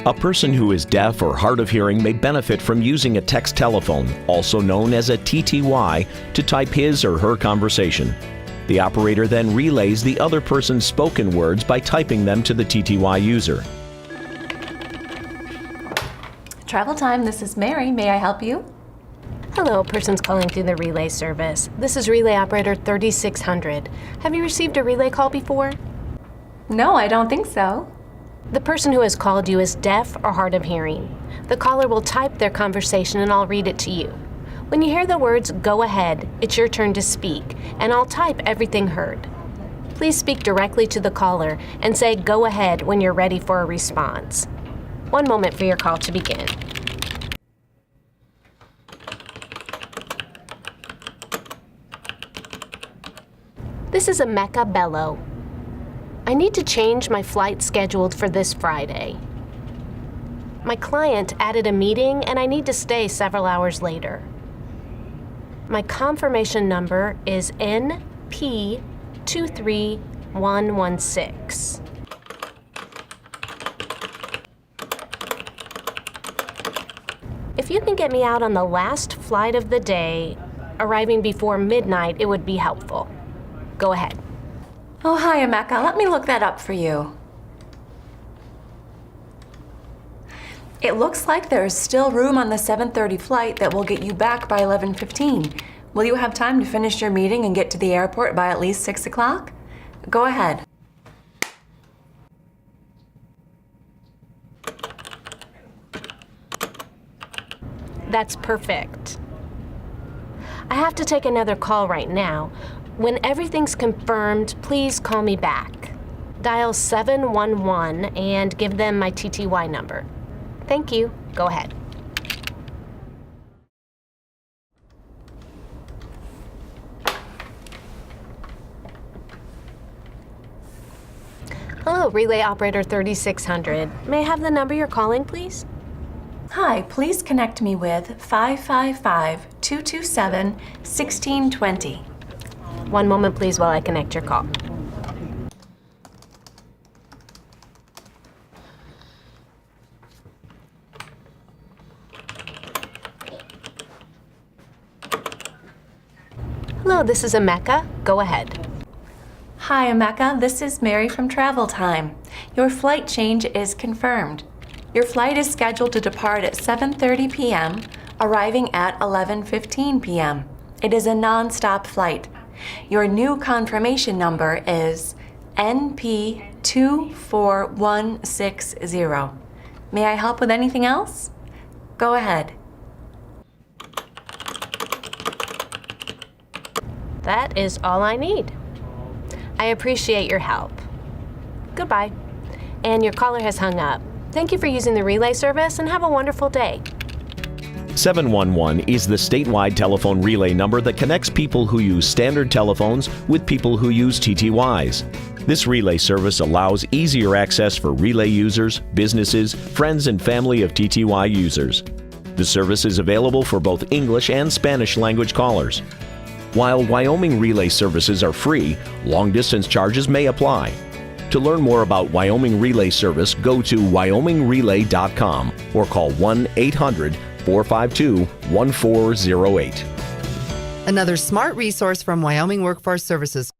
A person who is deaf or hard of hearing may benefit from using a text telephone, also known as a TTY, to type his or her conversation. The operator then relays the other person's spoken words by typing them to the TTY user. Travel Time, this is Mary. May I help you? Hello, person's calling through the relay service. This is relay operator 3600. Have you received a relay call before? No, I don't think so. The person who has called you is deaf or hard of hearing. The caller will type their conversation and I'll read it to you. When you hear the words, "Go ahead," it's your turn to speak, and I'll type everything heard. Please speak directly to the caller and say, "Go ahead," when you're ready for a response. One moment for your call to begin. This is Emeka Bello. I need to change my flight scheduled for this Friday. My client added a meeting and I need to stay several hours later. My confirmation number is NP23116. If you can get me out on the last flight of the day, arriving before midnight, it would be helpful. Go ahead. Oh, hi, Emeka. Let me look that up for you. It looks like there is still room on the 7:30 flight that will get you back by 11:15. Will you have time to finish your meeting and get to the airport by at least 6 o'clock? Go ahead. That's perfect. I have to take another call right now. When everything's confirmed, please call me back. Dial 711 and give them my TTY number. Thank you. Go ahead. Hello, relay operator 3600. May I have the number you're calling, please? Hi, please connect me with 555-227-1620. One moment, please, while I connect your call. Hello, this is Emeka. Go ahead. Hi, Emeka. This is Mary from Travel Time. Your flight change is confirmed. Your flight is scheduled to depart at 7:30 p.m., arriving at 11:15 p.m. It is a non-stop flight. Your new confirmation number is NP24160. May I help with anything else? Go ahead. That is all I need. I appreciate your help. Goodbye. And your caller has hung up. Thank you for using the relay service and have a wonderful day. 711 is the statewide telephone relay number that connects people who use standard telephones with people who use TTYs. This relay service allows easier access for relay users, businesses, friends, and family of TTY users. The service is available for both English and Spanish language callers. While Wyoming Relay services are free, long-distance charges may apply. To learn more about Wyoming Relay service, go to wyomingrelay.com or call 1-800-452-1408. Another smart resource from Wyoming Workforce Services.